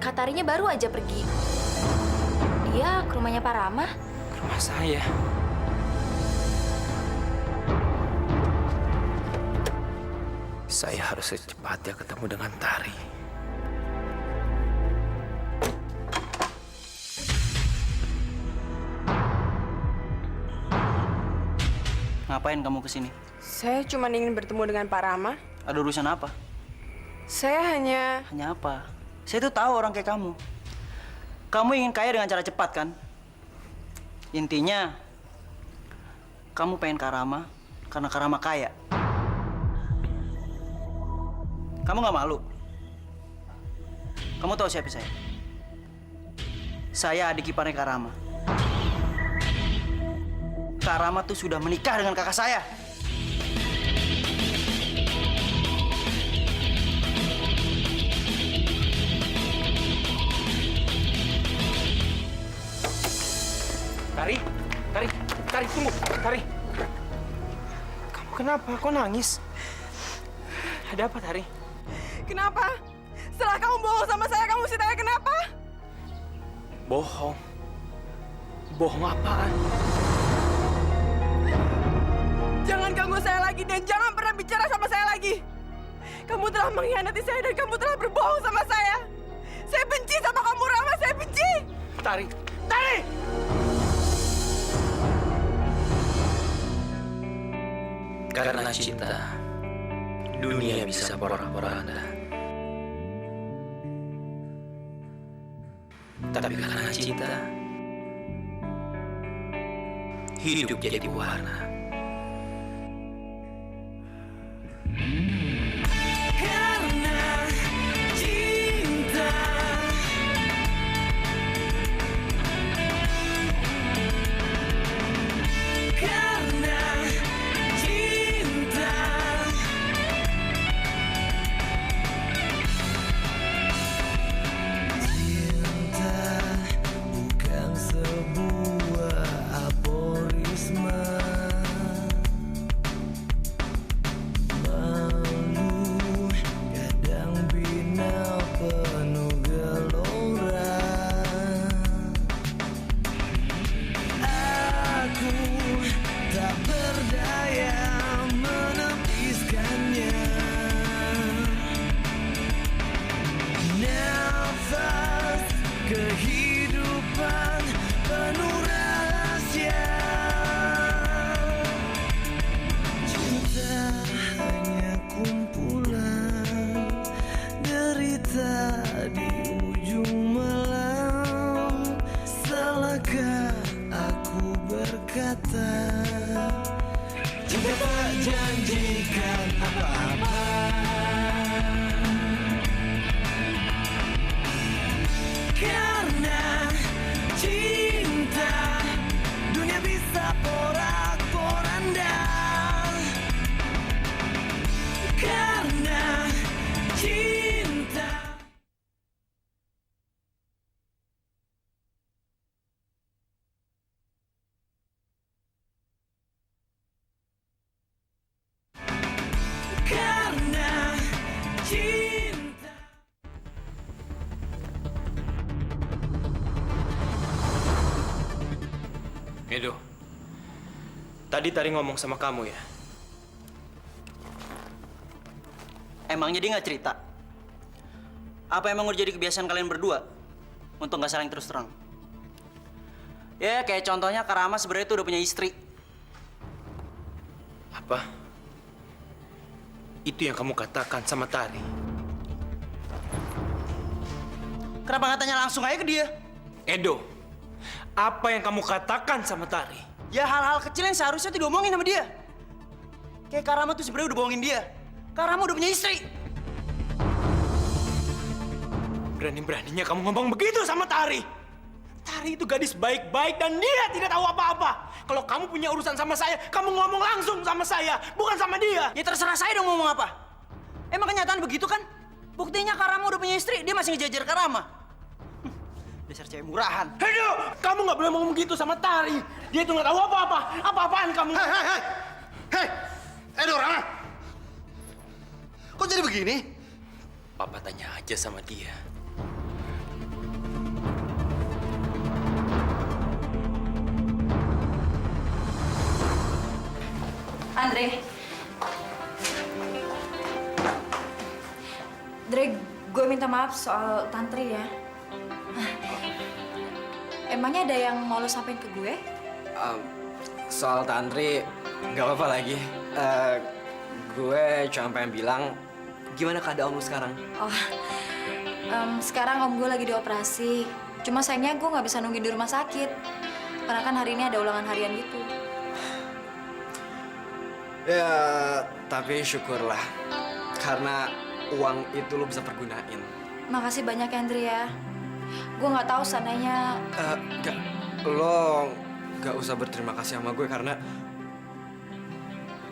Kak Tarinya baru aja pergi. Dia ke rumahnya Pak Rama. Ke rumah saya. Saya harus secepatnya ketemu dengan Tari. Ngapain kamu kesini? Saya cuma ingin bertemu dengan Pak Rama. Ada urusan apa? Saya hanya... Hanya apa? Saya tuh tahu orang kayak kamu. Kamu ingin kaya dengan cara cepat, kan? Intinya, kamu pengen Kak Rama karena Kak Rama kaya. Kamu nggak malu? Kamu tahu siapa saya? Saya adik iparnya Kak Rama. Kak Rama tuh sudah menikah dengan kakak saya. Tari, tunggu, Tari. Kamu kenapa? Kok nangis? Ada apa, Tari? Kenapa? Setelah kamu bohong sama saya, kamu mesti tanya kenapa? Bohong? Bohong apaan? Jangan ganggu saya lagi dan jangan pernah bicara sama saya lagi. Kamu telah mengkhianati saya dan kamu telah berbohong sama saya. Saya benci sama kamu, Rama. Saya benci. Tari! Tari! Karena cinta, dunia bisa porak-poranda. Tapi karena cinta, hidup jadi berwarna. Kehidupan penuh rahasia. Cinta hanya kumpulan derita di ujung malam. Salahkah aku berkata cinta tak janjikan apa-apa? Karena cinta, dunia bisa porak-poranda. Karena cinta. Karena cinta. Edo, tadi Tari ngomong sama kamu ya? Emangnya dia nggak cerita? Apa emang udah jadi kebiasaan kalian berdua untuk nggak saling terus terang? Ya kayak contohnya Kak Rama sebenarnya tuh udah punya istri. Apa? Itu yang kamu katakan sama Tari? Kenapa nggak tanya langsung aja ke dia? Edo, apa yang kamu katakan sama Tari? Ya hal-hal kecil yang seharusnya tuh diomongin sama dia. Kayak Kak Rama tuh sebenarnya udah bohongin dia. Kak Rama udah punya istri. Berani-beraninya kamu ngomong begitu sama Tari. Tari itu gadis baik-baik dan dia tidak tahu apa-apa. Kalau kamu punya urusan sama saya, kamu ngomong langsung sama saya, bukan sama dia. Ya terserah saya dong mau ngomong apa. Emang kenyataan begitu kan? Buktinya Kak Rama udah punya istri, dia masih ngejajar Kak Rama. Dasar cewek murahan. Edo, kamu nggak boleh ngomong begitu sama Tari. Dia itu nggak tahu apa-apa. Apa-apaan kamu? Hei, Edo, Rama. Kok jadi begini? Papa tanya aja sama dia. Dre, gue minta maaf soal Tantri ya. Emangnya ada yang mau lo sampein ke gue? Soal Tantri, nggak apa-apa lagi. Gue cuma pengen bilang, gimana keadaan lu sekarang? Oh, sekarang om gue lagi dioperasi. Cuma sayangnya gue nggak bisa nungguin di rumah sakit. Karena kan hari ini ada ulangan harian gitu. Ya, tapi syukurlah. Karena uang itu lo bisa pergunain. Makasih banyak ya, Andre ya. Gue nggak tahu seandainya... Lo nggak usah berterima kasih sama gue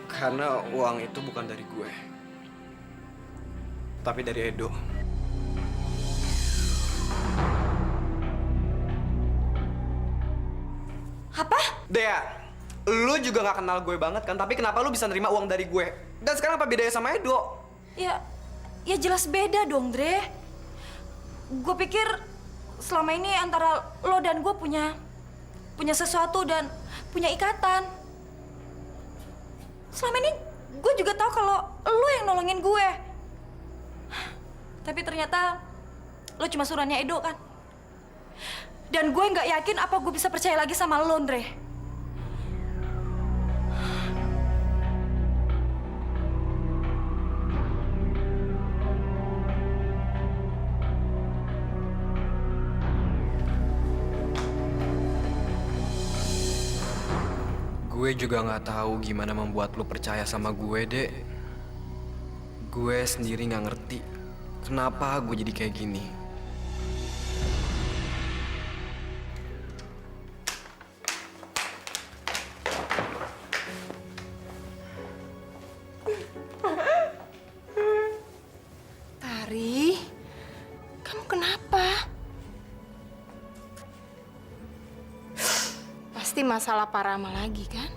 karena uang itu bukan dari gue. Tapi dari Edo. Apa? Dea, lu juga nggak kenal gue banget kan? Tapi kenapa lu bisa nerima uang dari gue? Dan sekarang apa bedanya sama Edo? Ya jelas beda dong, Dre. Gue pikir selama ini antara lo dan gue punya sesuatu dan punya ikatan. Selama ini gue juga tahu kalau lo yang nolongin gue. Tapi ternyata lo cuma surannya Edo kan? Dan gue nggak yakin apa gue bisa percaya lagi sama lo, Dre. Gue juga nggak tahu gimana membuat lo percaya sama gue, Dek. Gue sendiri nggak ngerti kenapa gue jadi kayak gini. Tari, kamu kenapa? Pasti masalah Pak Rama lagi kan?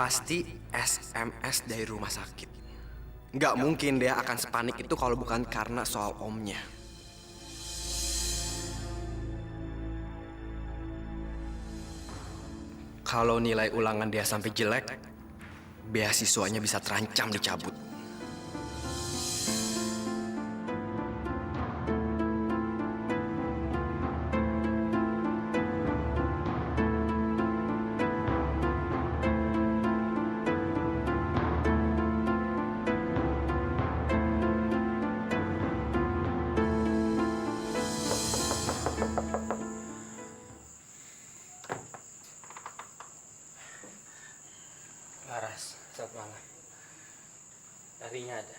Pasti SMS dari rumah sakit. Nggak mungkin dia akan sepanik itu kalau bukan karena soal omnya. Kalau nilai ulangan dia sampai jelek, beasiswanya bisa terancam dicabut. Laras, selamat malam. Tarinya ada.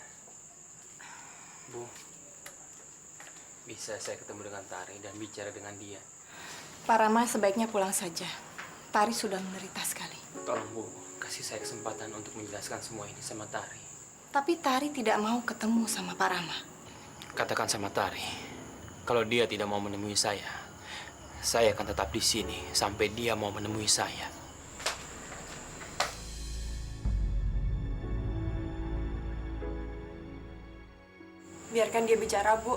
Bu, bisa saya ketemu dengan Tari dan bicara dengan dia? Pak Rama sebaiknya pulang saja. Tari sudah menderita sekali. Tolong Bu, kasih saya kesempatan untuk menjelaskan semua ini sama Tari. Tapi Tari tidak mau ketemu sama Pak Rama. Katakan sama Tari, kalau dia tidak mau menemui saya akan tetap di sini sampai dia mau menemui saya. Biarkan dia bicara, Bu.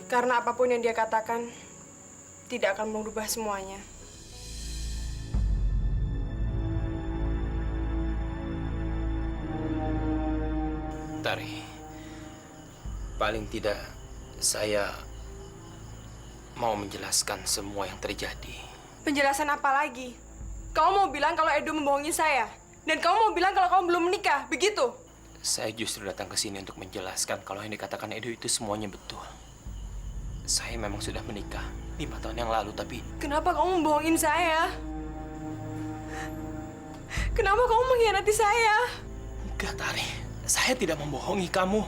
Karena apapun yang dia katakan tidak akan merubah semuanya. Tari, paling tidak saya mau menjelaskan semua yang terjadi. Penjelasan apa lagi? Kamu mau bilang kalau Edo membohongi saya? Dan kamu mau bilang kalau kamu belum menikah, begitu? Saya justru datang ke sini untuk menjelaskan kalau yang dikatakan Edo itu semuanya betul. Saya memang sudah menikah 5 tahun yang lalu, tapi... Kenapa kamu membohongin saya? Kenapa kamu mengkhianati saya? Enggak, Tari. Saya tidak membohongi kamu.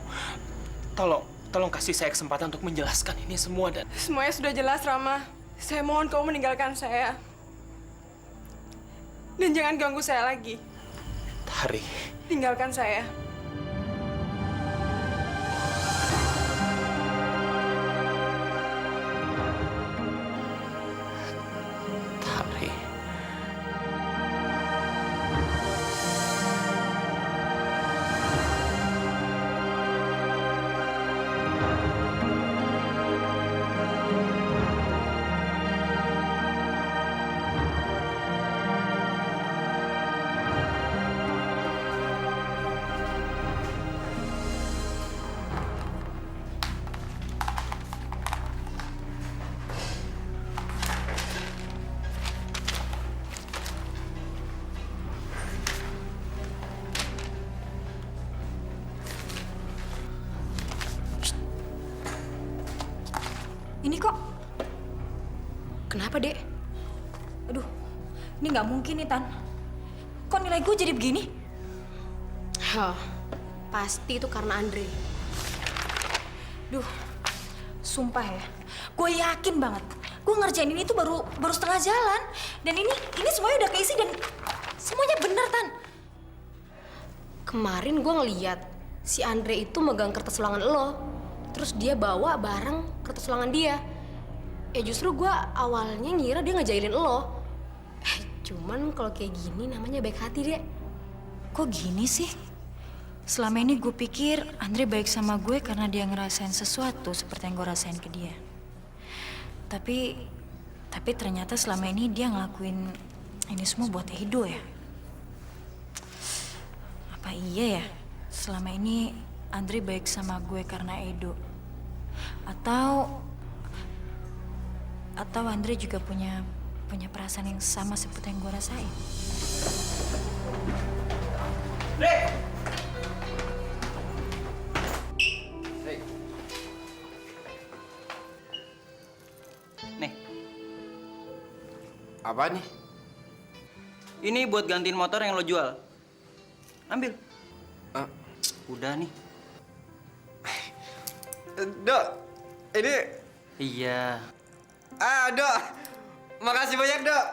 Tolong kasih saya kesempatan untuk menjelaskan ini semua dan... Semuanya sudah jelas, Rama. Saya mohon kamu meninggalkan saya. Dan jangan ganggu saya lagi. Tari, Tinggalkan saya. Tari. Ini kok... Kenapa, Dek? Aduh, ini nggak mungkin nih, Tan. Kok nilai gue jadi begini? Hah, pasti itu karena Andre. Duh, sumpah ya. Gue yakin banget. Gue ngerjain ini tuh baru setengah jalan. Dan ini semuanya udah keisi dan semuanya bener, Tan. Kemarin gue ngeliat si Andre itu megang kertas ulangan lo. Terus dia bawa barang kertas ulangan dia. Ya justru gue awalnya ngira dia ngejailin lo. Cuman kalau kayak gini namanya baik hati, Dek. Kok gini sih? Selama ini gue pikir Andre baik sama gue karena dia ngerasain sesuatu seperti yang gue rasain ke dia. Tapi ternyata selama ini dia ngelakuin ini semua buat Edo ya? Apa iya ya? Selama ini Andre baik sama gue karena Edo. Atau Andre juga punya perasaan yang sama seperti yang gue rasain. Nih, Apa nih? ini buat gantiin motor yang lo jual. Ambil. Ah. Udah nih. Dok, ini... Iya. Dok. Makasih banyak, Dok.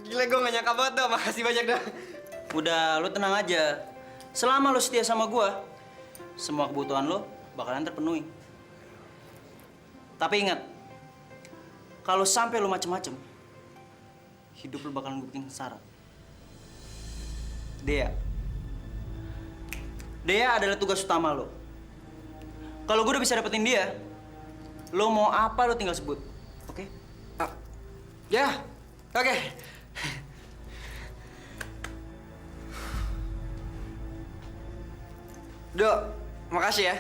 Gila gue gak nyangka banget, Dok. Makasih banyak, Dok. Udah, lo tenang aja. Selama lo setia sama gua, semua kebutuhan lo bakalan terpenuhi. Tapi ingat, kalau sampai lo macem-macem, hidup lo bakalan gue bikin sengsara. Dea adalah tugas utama lo. Kalau gue udah bisa dapetin dia, lo mau apa lo tinggal sebut, oke? Ya, oke. Dok, makasih ya.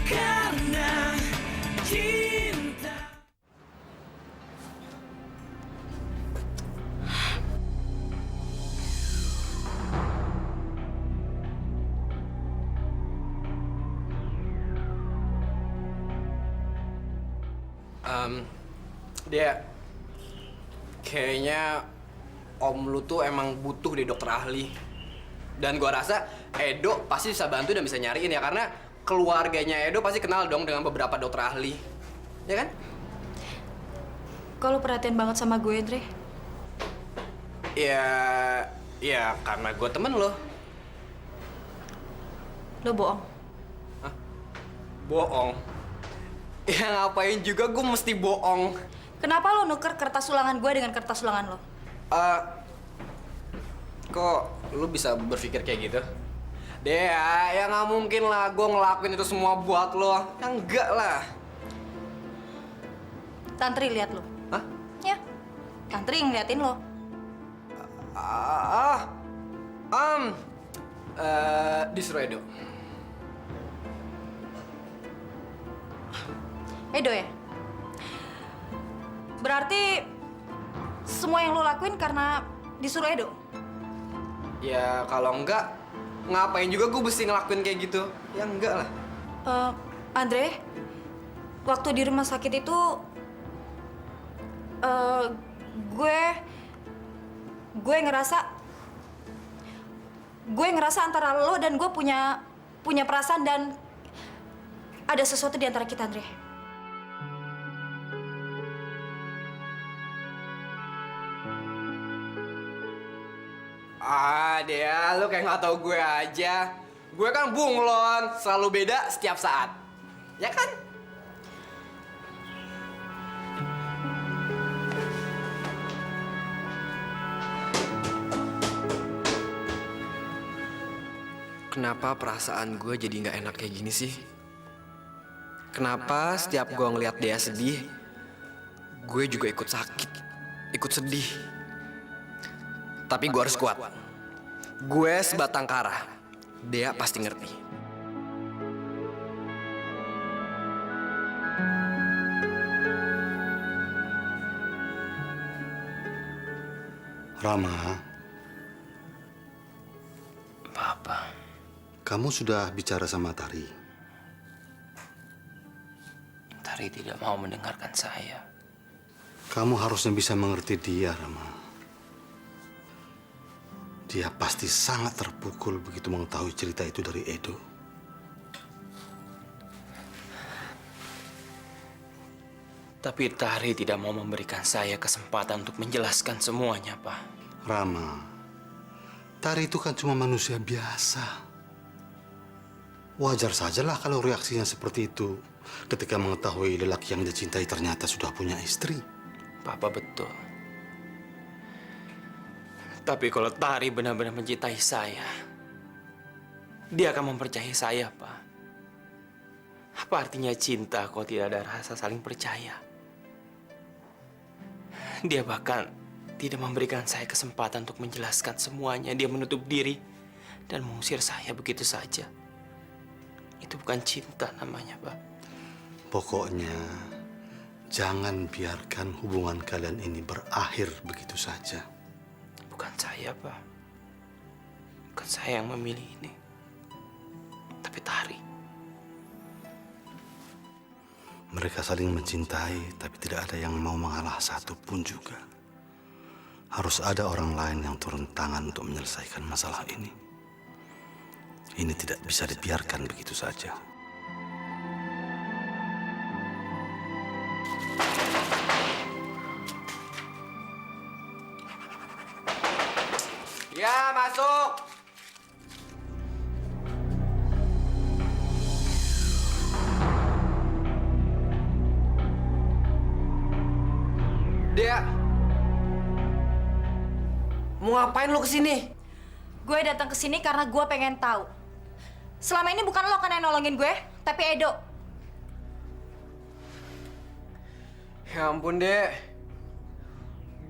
Karena cinta. Dia kayaknya om lu tuh emang butuh deh dokter ahli. Dan gua rasa Edo pasti bisa bantu dan bisa nyariin ya, karena keluarganya Edo pasti kenal dong dengan beberapa dokter ahli. Ya kan? Kalau perhatian banget sama gue, Dre. Ya karena gua temen lo. Lo bohong. Bohong. Ya ngapain juga gue mesti bohong. Kenapa lo nuker kertas ulangan gue dengan kertas ulangan lo? Kok lu bisa berpikir kayak gitu? Dea, ya nggak mungkin lah gue ngelakuin itu semua buat lo. Ya enggak lah. Tantri lihat lo. Hah? Ya, Tantri ngeliatin lo. Disuruh Edo. Edo ya? Berarti semua yang lo lakuin karena disuruh Edo? Ya kalau enggak, Ngapain juga gue mesti ngelakuin kayak gitu? Ya enggak lah. Andre, waktu di rumah sakit itu, gue ngerasa antara lo dan gue punya perasaan dan ada sesuatu di antara kita, Andre. Ah, Dea, lu kayak nggak tahu gue aja. Gue kan bunglon, selalu beda setiap saat. Ya kan? Kenapa perasaan gue jadi nggak enak kayak gini sih? Kenapa setiap gue ngeliat Dea sedih, gue juga ikut sakit, ikut sedih. Tapi gue harus kuat. Gue sebatang kara. Dea pasti ngerti. Rama, Papa. kamu sudah bicara sama Tari? Tari tidak mau mendengarkan saya. Kamu harusnya bisa mengerti dia, Rama. Dia pasti sangat terpukul begitu mengetahui cerita itu dari Edo. Tapi Tari tidak mau memberikan saya kesempatan untuk menjelaskan semuanya, Pak. Rama, Tari itu kan cuma manusia biasa. Wajar sajalah kalau reaksinya seperti itu ketika mengetahui lelaki yang dia cintai ternyata sudah punya istri. Papa betul. Tapi kalau Tari benar-benar mencintai saya, dia akan mempercayai saya, Pak. Apa artinya cinta kalau tidak ada rasa saling percaya? Dia bahkan tidak memberikan saya kesempatan untuk menjelaskan semuanya. Dia menutup diri dan mengusir saya begitu saja. Itu bukan cinta namanya, Pak. Pokoknya, jangan biarkan hubungan kalian ini berakhir begitu saja. Bukan saya, Pak. Bukan saya yang memilih ini. Tapi Tari. Mereka saling mencintai, tapi tidak ada yang mau mengalah satu pun juga. Harus ada orang lain yang turun tangan untuk menyelesaikan masalah ini. Ini tidak bisa dibiarkan begitu saja. Ya, masuk. Dea, mau ngapain lu kesini? Gue datang ke sini karena gue pengen tahu. Selama ini bukan lo kan yang nolongin gue, tapi Edo. Ya ampun, Dek.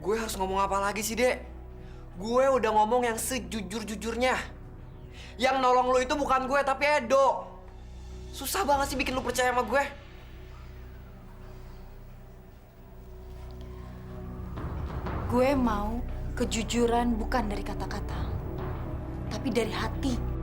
Gue harus ngomong apa lagi sih, Dek? Gue udah ngomong yang sejujur-jujurnya. Yang nolong lu itu bukan gue, tapi Edo. Susah banget sih bikin lu percaya sama gue. Gue mau kejujuran bukan dari kata-kata, tapi dari hati.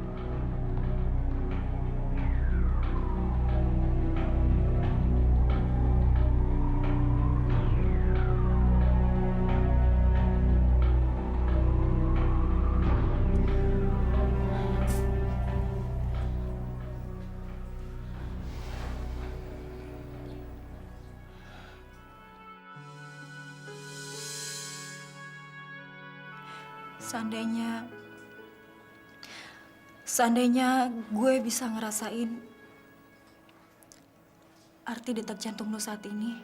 Seandainya gue bisa ngerasain arti detak jantung lo saat ini.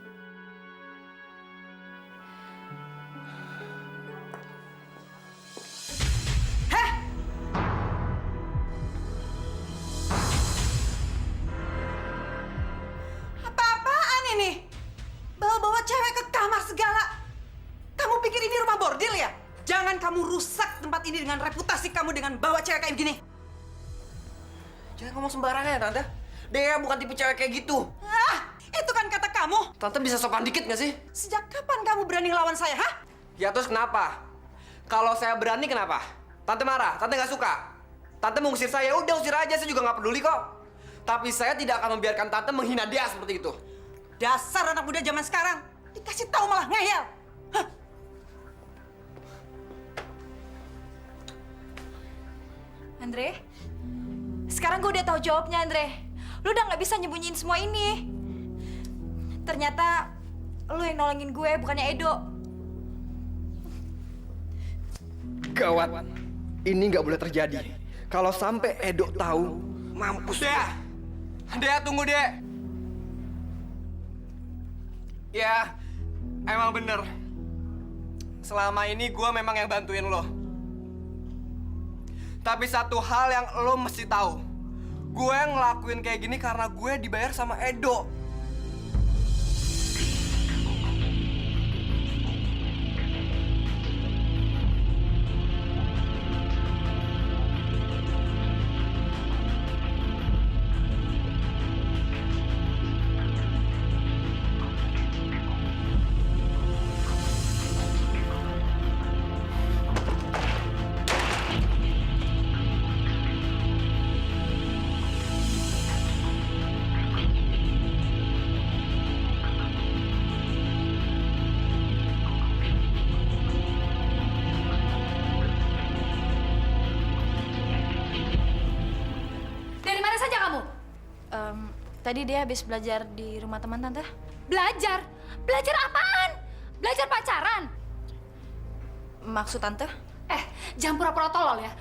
Apa-apaan ini? Bawa-bawa cewek ke kamar segala. Kamu pikir ini rumah bordil ya? Jangan kamu rusak tempat ini dengan reputasi kamu dengan bawa cewek kayak gini. Jangan ngomong sembarangan ya, Tante. Dea bukan tipe cewek kayak gitu. Ah, itu kan kata kamu. Tante bisa sopan dikit nggak sih? Sejak kapan kamu berani ngelawan saya, hah? Ya terus kenapa? Kalau saya berani kenapa? Tante marah, Tante nggak suka. Tante mengusir saya, udah usir aja, saya juga nggak peduli kok. Tapi saya tidak akan membiarkan Tante menghina dia seperti itu. Dasar anak muda zaman sekarang. Dikasih tahu malah ngeyel. Hah? Andre, sekarang gue udah tahu jawabnya, Andre. Lu udah nggak bisa nyembunyiin semua ini. Ternyata lu yang nolongin gue, bukannya Edo. Gawat, ini nggak boleh terjadi. Kalau sampai Edo tahu, mampus. Dea, tunggu Dea. Ya, emang bener. Selama ini gue memang yang bantuin lo. Tapi satu hal yang lo mesti tahu, gue ngelakuin kayak gini karena gue dibayar sama Edo. Tadi dia habis belajar di rumah teman Tante. Belajar? Belajar apaan? Belajar pacaran? Maksud Tante? Jangan pura-pura tolol ya.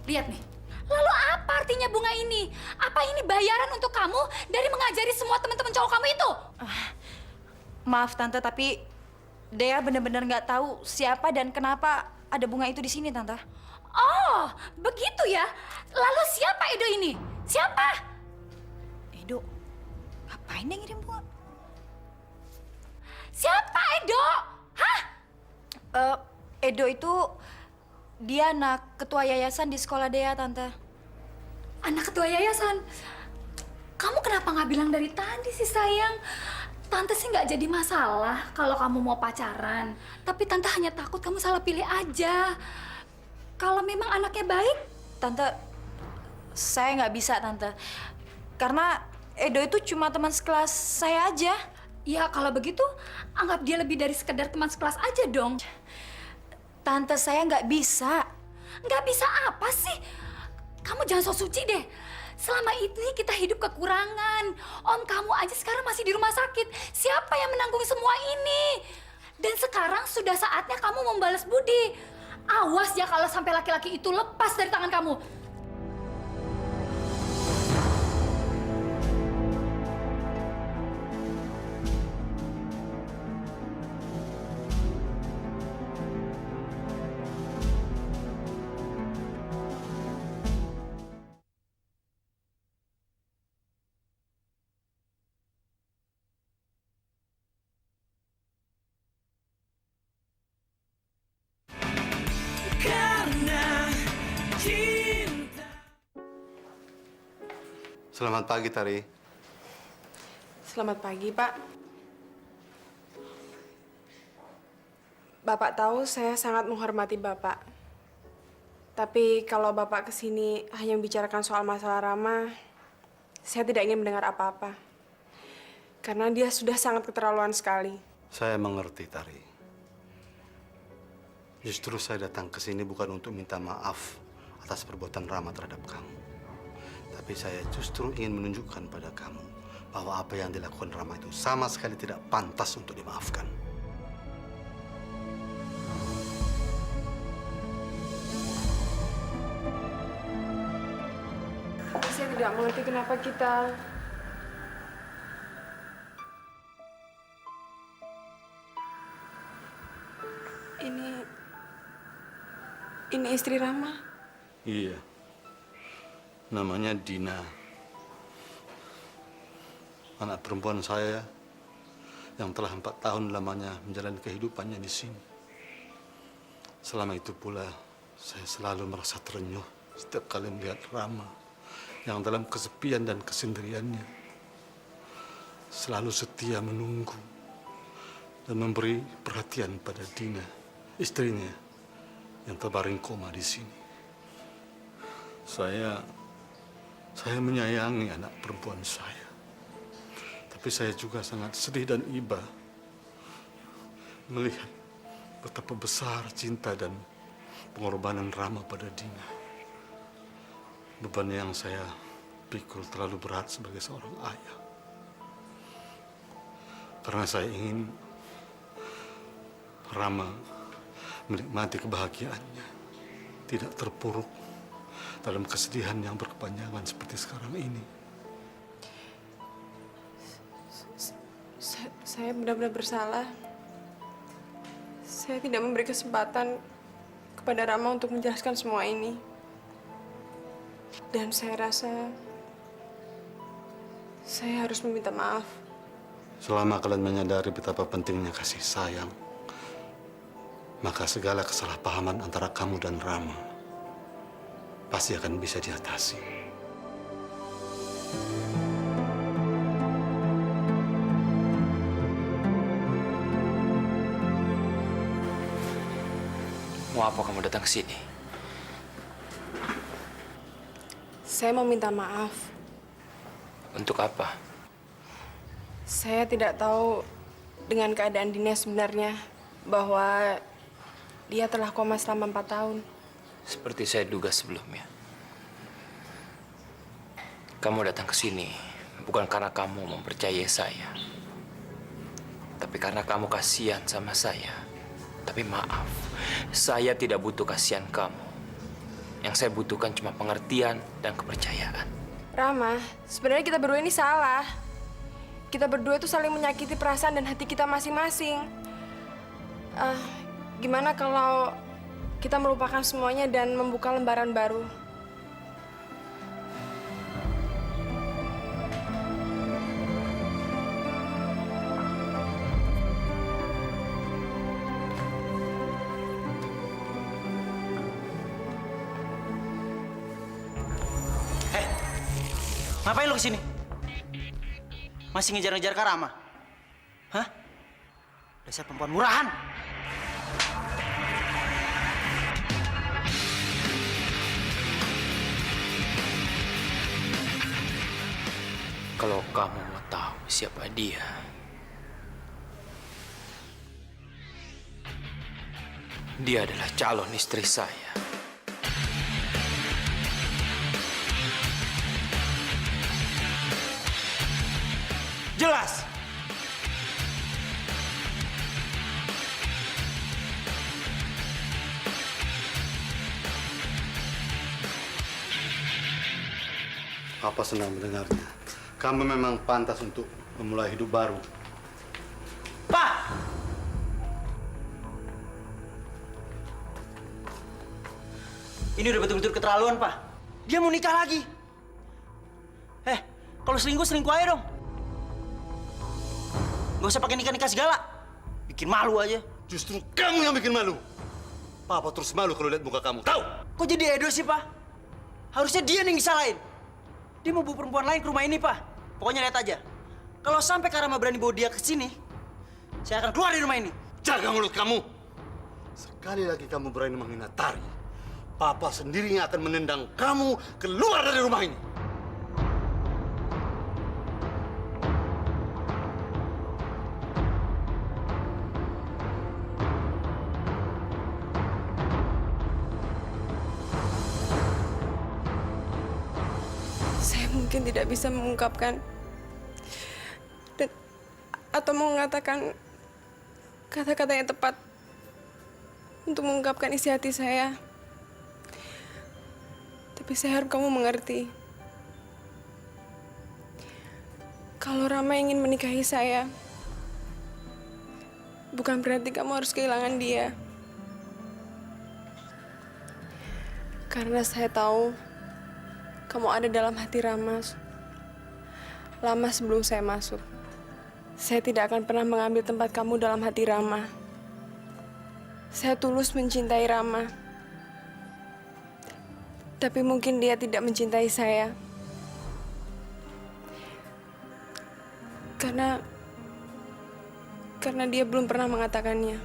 Lihat nih. Lalu apa artinya bunga ini? Apa ini bayaran untuk kamu dari mengajari semua teman-teman cowok kamu itu? Maaf Tante, tapi Dea benar-benar nggak tahu siapa dan kenapa ada bunga itu di sini, Tante. Oh, begitu ya. Lalu siapa Edo ini? Siapa? Edo, ngapain dia ngirim bunga? Siapa Edo? Hah? Edo itu dia anak ketua yayasan di sekolah Dea, Tante. Anak ketua yayasan? Kamu kenapa nggak bilang dari tadi sih, sayang? Tante sih nggak jadi masalah kalau kamu mau pacaran. Tapi Tante hanya takut kamu salah pilih aja. Kalau memang anaknya baik, Tante, saya nggak bisa, Tante. Karena Edo itu cuma teman sekelas saya aja. ya kalau begitu anggap dia lebih dari sekedar teman sekelas aja dong. Tante, saya nggak bisa. Nggak bisa apa sih? Kamu jangan sok suci deh. Selama ini kita hidup kekurangan. Om kamu aja sekarang masih di rumah sakit. Siapa yang menanggung semua ini? Dan sekarang sudah saatnya kamu membalas budi. Awas ya kalau sampai laki-laki itu lepas dari tangan kamu. Karena cinta. Selamat pagi, Tari. Selamat pagi, Pak. Bapak tahu saya sangat menghormati Bapak. Tapi kalau Bapak kesini hanya membicarakan soal masalah Rama, saya tidak ingin mendengar apa-apa. Karena dia sudah sangat keterlaluan sekali. Saya mengerti, Tari. Justru saya datang ke sini bukan untuk minta maaf atas perbuatan Rama terhadap kamu. Tapi saya justru ingin menunjukkan pada kamu bahwa apa yang dilakukan Rama itu sama sekali tidak pantas untuk dimaafkan. Saya tidak mengerti kenapa kita... Ini istri Rama. Iya. Namanya Dina. Anak perempuan saya yang telah 4 tahun lamanya menjalani kehidupannya di sini. Selama itu pula saya selalu merasa terenyuh setiap kali melihat Rama yang dalam kesepian dan kesendiriannya selalu setia menunggu dan memberi perhatian pada Dina, istrinya yang terbaring koma di sini. Saya menyayangi anak perempuan saya. Tapi saya juga sangat sedih dan iba melihat betapa besar cinta dan pengorbanan Rama pada Dina. Beban yang saya pikul terlalu berat sebagai seorang ayah. Karena saya ingin Rama menikmati kebahagiaannya, tidak terpuruk dalam kesedihan yang berkepanjangan seperti sekarang ini. Saya benar-benar bersalah. Saya tidak memberi kesempatan kepada Rama untuk menjelaskan semua ini. Dan saya rasa saya harus meminta maaf. Selama kalian menyadari betapa pentingnya kasih sayang, maka segala kesalahpahaman antara kamu dan Rama pasti akan bisa diatasi. Mau apa kamu datang ke sini? Saya mau minta maaf. Untuk apa? Saya tidak tahu dengan keadaan Dina sebenarnya bahwa dia telah koma selama 4 tahun. Seperti saya duga sebelumnya. Kamu datang ke sini bukan karena kamu mempercayai saya, tapi karena kamu kasihan sama saya. Tapi maaf, saya tidak butuh kasihan kamu. Yang saya butuhkan cuma pengertian dan kepercayaan. Rama, sebenarnya kita berdua ini salah. Kita berdua itu saling menyakiti perasaan dan hati kita masing-masing. Gimana kalau kita melupakan semuanya dan membuka lembaran baru? Ngapain lu kesini? Masih ngejar-ngejar Kak Rama? Hah? Dasar perempuan murahan! Kalau kamu mau tahu siapa dia, dia adalah calon istri saya. Jelas. Papa senang mendengarnya. Kamu memang pantas untuk memulai hidup baru. Pak! Ini udah betul-betul keterlaluan, Pak. Dia mau nikah lagi. Kalau selingkuh, selingkuh aja dong. Gak usah pakai nikah-nikah segala. Bikin malu aja. Justru kamu yang bikin malu. Papa terus malu kalau lihat muka kamu. Tahu? Kok jadi Edo sih, Pak? Harusnya dia yang disalahin. Dia mau bawa perempuan lain ke rumah ini, Pak. Pokoknya lihat aja. Kalau sampai Kak Rama berani bawa dia ke sini, saya akan keluar dari rumah ini. Jaga mulut kamu. Sekali lagi kamu berani menghina Tari, Papa sendiri yang akan menendang kamu keluar dari rumah ini. Saya mungkin tidak bisa mengungkapkan atau mengatakan kata-kata yang tepat untuk mengungkapkan isi hati saya. Tapi saya harap kamu mengerti. Kalau Rama ingin menikahi saya, bukan berarti kamu harus kehilangan dia. Karena saya tahu kamu ada dalam hati Rama lama sebelum saya masuk. Saya tidak akan pernah mengambil tempat kamu dalam hati Rama. Saya tulus mencintai Rama. Tapi mungkin dia tidak mencintai saya. Karena dia belum pernah mengatakannya.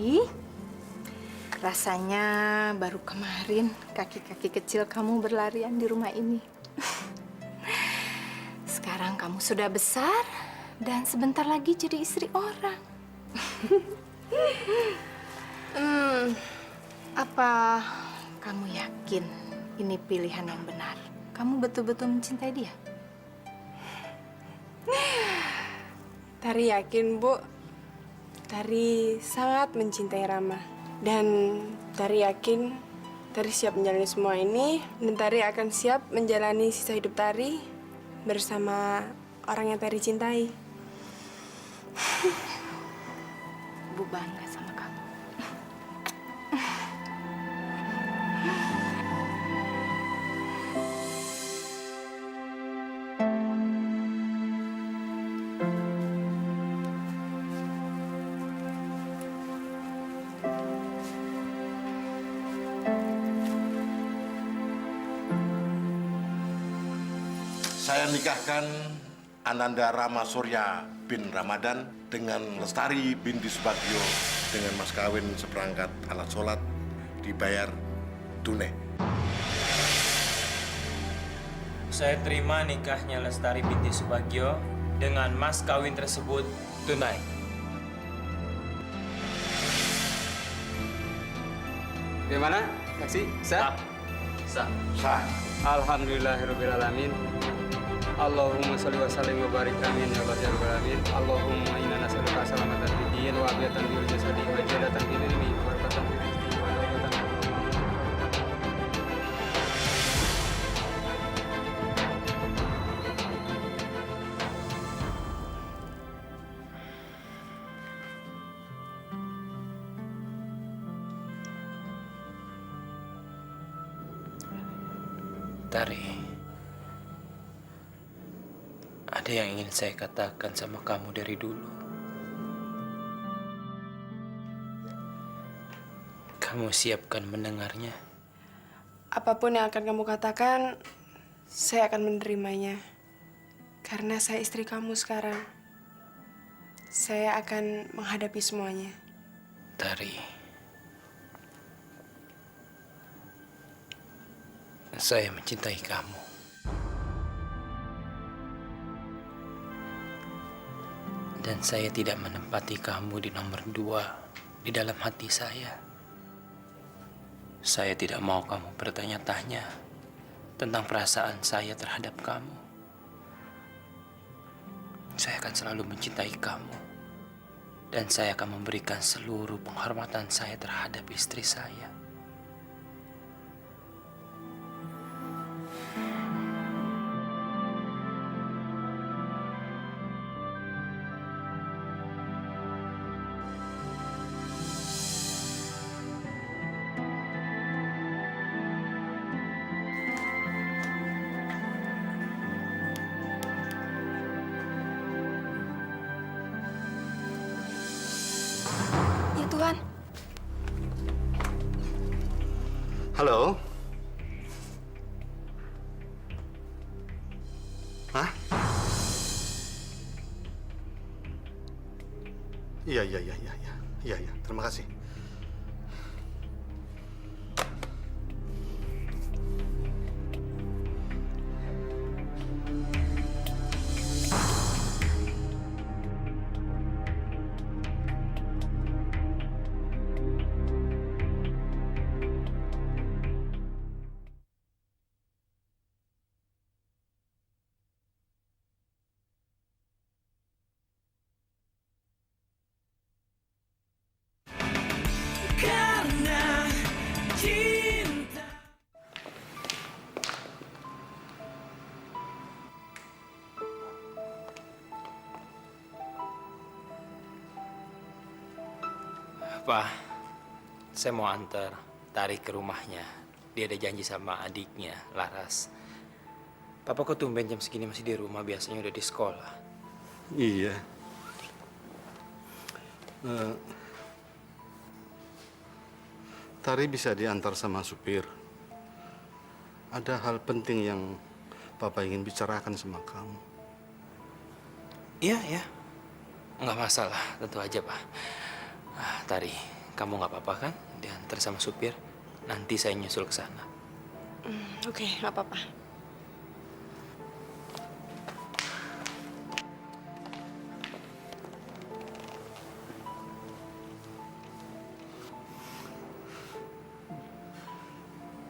Tari, rasanya baru kemarin kaki-kaki kecil kamu berlarian di rumah ini. Sekarang kamu sudah besar dan sebentar lagi jadi istri orang. Apa kamu yakin ini pilihan yang benar? Kamu betul-betul mencintai dia? Tari yakin, Bu. Tari sangat mencintai Rama. Dan Tari yakin Tari siap menjalani semua ini. Dan Tari akan siap menjalani sisa hidup Tari bersama orang yang Tari cintai. Bu bangga sama kamu. Saya nikahkan Ananda Rama Surya bin Ramadan dengan Lestari binti Subagio dengan mas kawin seperangkat alat sholat dibayar tunai. Saya terima nikahnya Lestari binti Subagio dengan mas kawin tersebut tunai. Gimana? Saksi? Sah? Sah. Sah. Alhamdulillahirrahmanirrahim. Allahumma sholli wa sallim wa barik amin ya Allah ya rabbal alamin. Allahumma inna nas'aluka salamatan fid din wa afiyatan fil jasadi wa ijadatan fil ilmi wa barakatan fil rizqi wa tawbatan. Tari, ada yang ingin saya katakan sama kamu dari dulu. Kamu siapkan mendengarnya? Apapun yang akan kamu katakan, saya akan menerimanya. Karena saya istri kamu sekarang. Saya akan menghadapi semuanya. Tari, saya mencintai kamu. Dan saya tidak menempati kamu di nomor 2 di dalam hati saya. Saya tidak mau kamu bertanya-tanya tentang perasaan saya terhadap kamu. Saya akan selalu mencintai kamu. Dan saya akan memberikan seluruh penghormatan saya terhadap istri saya. Ya Tuhan. Halo? Hah? Iya. Terima kasih. Karena cinta. Pak, saya mau antar Tari ke rumahnya. Dia ada janji sama adiknya, Laras. Papa kok tumben jam segini masih di rumah, biasanya udah di sekolah. Iya. Tari bisa diantar sama supir. Ada hal penting yang Papa ingin bicarakan sama kamu. Iya. Nggak masalah, tentu aja, Pak. Tari, Kamu nggak apa-apa kan? Diantar sama supir. Nanti saya nyusul ke sana. Oke, nggak apa-apa.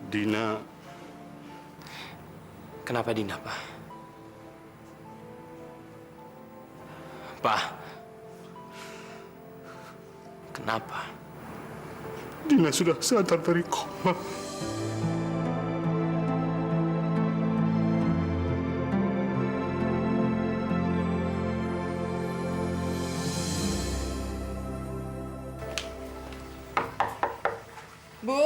Dina, Kenapa Dina, Pak? Pak. Kenapa? Dina sudah sadar dari koma. Bu!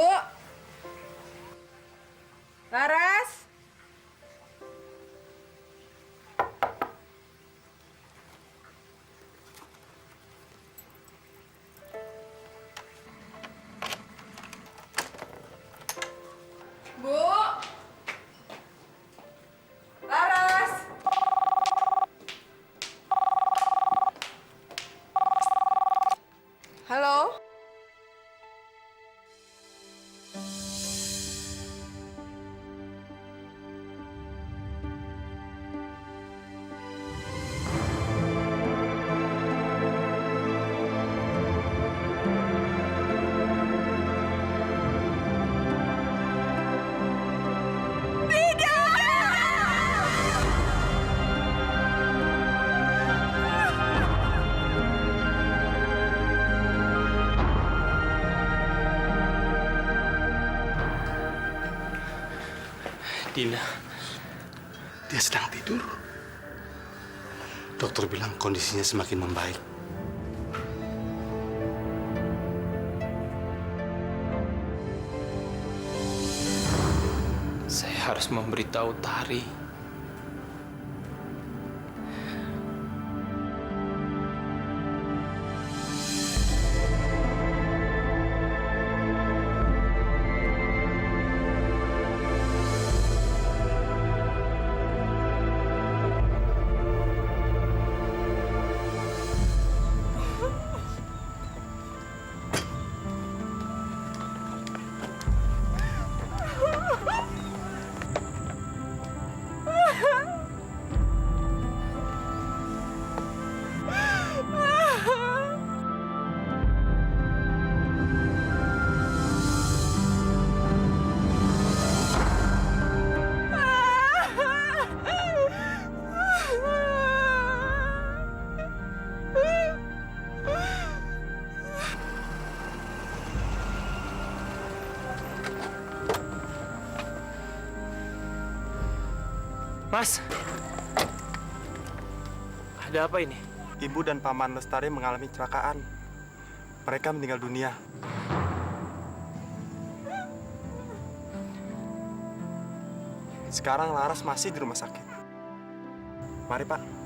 Laras! Bu! Laras! Halo? Dina. Dia sedang tidur. Dokter bilang kondisinya semakin membaik. Saya harus memberitahu Tari. Mas, ada apa ini? Ibu dan Paman Lestari mengalami kecelakaan. Mereka meninggal dunia. Sekarang Laras masih di rumah sakit. Mari, Pak.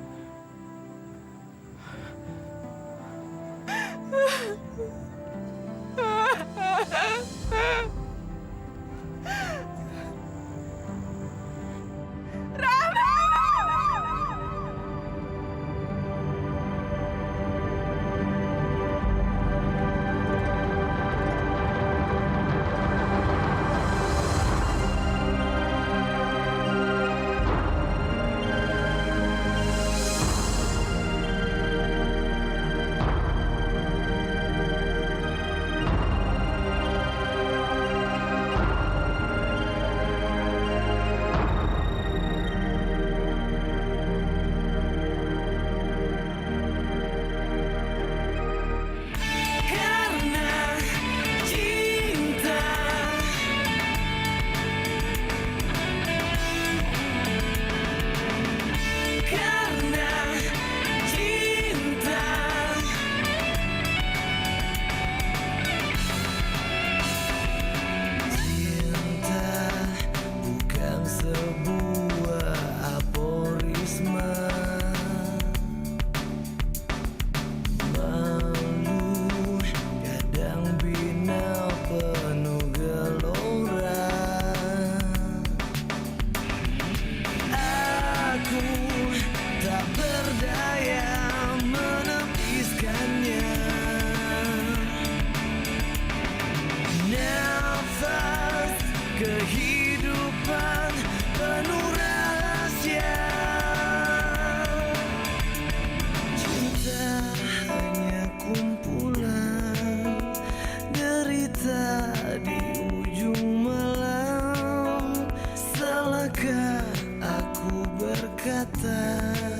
cinta.